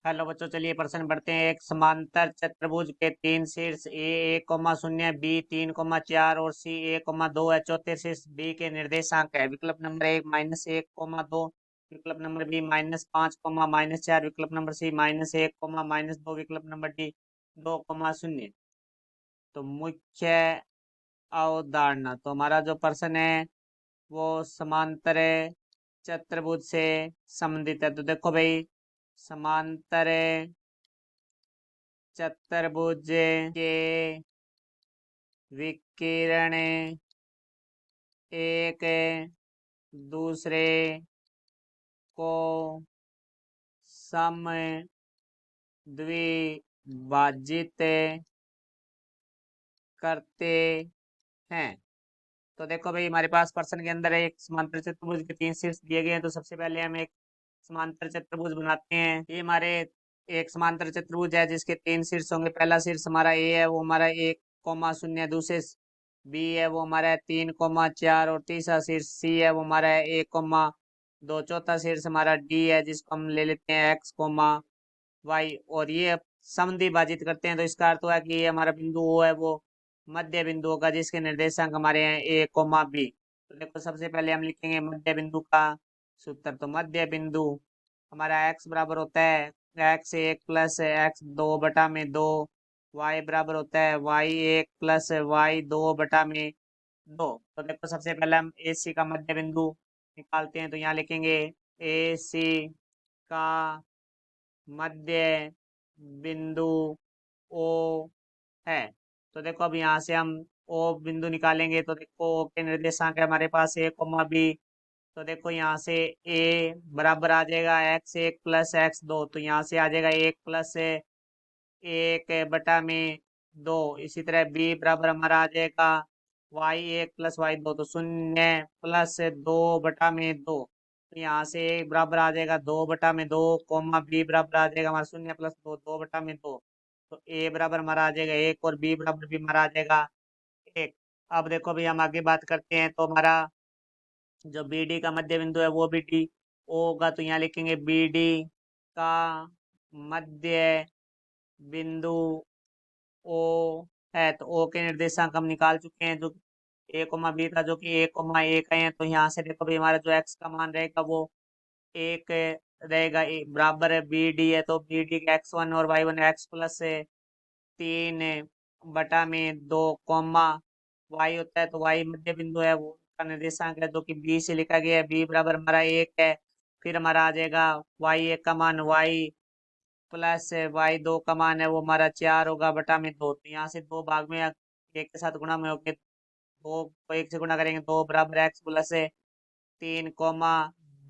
Hello बच्चों, चलिए प्रश्न बढ़ते हैं। एक समांतर चतुर्भुज के तीन शीर्ष ए 1,0, बी 3,4 और सी 1,2 है। चौथे शीर्ष बी के निर्देशांक है। विकल्प नंबर 1 -1,2, विकल्प नंबर बी -5, -4, विकल्प नंबर सी -1, -2, विकल्प नंबर डी 2,0। तो मुख्य अवधारणा, तो हमारा जो प्रश्न है वो समांतर चतुर्भुज से संबंधित है। तो देखो भाई, समांतर चतुर्भुज के विकिरण एक दूसरे को समद्विभाजित करते हैं। तो देखो भाई, हमारे पास प्रश्न के अंदर एक समांतर चतुर्भुज के तीन शीर्ष दिए गए हैं। तो सबसे पहले हम एक समांतर चतुर्भुज बनाते हैं। ये हमारे एक समांतर चतुर्भुज है जिसके तीन शीर्ष होंगे। पहला शीर्ष हमारा ए है, वो हमारा 1,0, दूसरे बी है वो हमारा 3,4 और तीसरा शीर्ष सी है वो हमारा 1,2। चौथा शीर्ष हमारा डी है जिसको हम ले लेते हैं x, y, और ये समद्विभाजित करते हैं। तो इसका अर्थ हुआ कि ये हमारा बिंदु ओ है वो मध्य बिंदु होगा जिसके निर्देशांक हमारे हैं a, b। तो देखो, सबसे पहले हम लिखेंगे मध्य बिंदु का सूत्र। तो मध्य बिंदु हमारा x बराबर होता है x1 प्लस x2/2, y बराबर होता है y1 प्लस y2/2। तो देखो, सबसे पहले हम ए सी का मध्य बिंदु निकालते हैं। तो यहाँ लिखेंगे ए सी का मध्य बिंदु ओ है। तो देखो, अब यहाँ से हम ओ बिंदु निकालेंगे। तो देखो, ओ के निर्देशांक है हमारे पास a, b। तो देखो, यहाँ से a बराबर आ जाएगा x1 प्लस x2। तो यहाँ से आ जाएगा 1 प्लस 1/2। इसी तरह b बराबर हमारा आ जाएगा y1 प्लस y2। तो 0 प्लस 2/2। तो यहाँ से a बराबर आ जाएगा 2/2, b बराबर आ जाएगा हमारा 0 प्लस 2, 2/2। तो a बराबर हमारा आ जाएगा 1 और b बराबर भी हमारा आ जाएगा 1। अब देखो भी, हम आगे बात करते हैं। तो हमारा जो बी डी का मध्य बिंदु है वो भी डी ओ होगा। तो यहाँ लिखेंगे बी डी का मध्य बिंदु ओ है। तो ओ के निर्देशांक हम निकाल चुके हैं, जो a, b था, जो कि 1,1 है। तो यहाँ से देखो भी, हमारा जो x का मान रहेगा वो 1 रहेगा। बराबर है बी डी है। तो बी डी का x1 और y1 x प्लस 3/2, y होता है। तो y मध्य बिंदु है, वो का निर्देशांक है जो कि b से लिखा गया है। b बराबर हमारा 1 है। फिर हमारा आ जाएगा y1 का मान y प्लस y2 का मान है वो हमारा 4 होगा बटा में 2। तो यहाँ से दो भाग में एक के साथ गुणा में होके दो को एक से गुणा करेंगे। 2 बराबर x प्लस 3,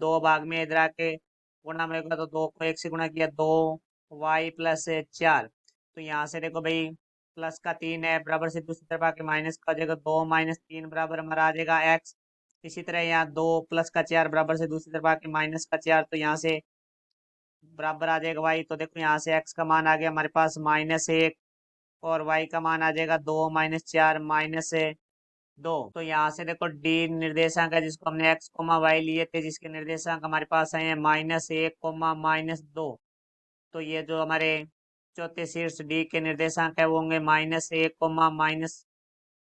2 भाग में इधर आके गुणा में होगा। तो 2 को 1 से गुणा किया, 2y प्लस 4। तो यहाँ से देखो भाई, प्लस का 3 है, बराबर से दूसरी तरफ आके माइनस का हो जाएगा। 2 - 3 बराबर हमारा आ जाएगा x। इसी तरह यहाँ 2 प्लस का 4 बराबर से दूसरी तरफ आके माइनस का 4। तो यहाँ से बराबर आ जाएगा y। तो देखो, यहाँ से x का मान आ गया हमारे पास -1 और y का मान आ जाएगा 2 - 4 -2। तो यहाँ से देखो, d निर्देशांक है जिसको हमने x, y लिए थे, जिसके निर्देशांक हमारे पास आए हैं -1, -2। तो ये जो हमारे चौथे शीर्ष डी के निर्देशांक है वो होंगे -1,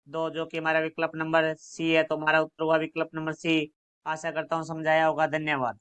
-2, जो कि हमारा विकल्प नंबर सी है। तो हमारा उत्तर हुआ विकल्प नंबर सी। आशा करता हूँ समझाया होगा। धन्यवाद।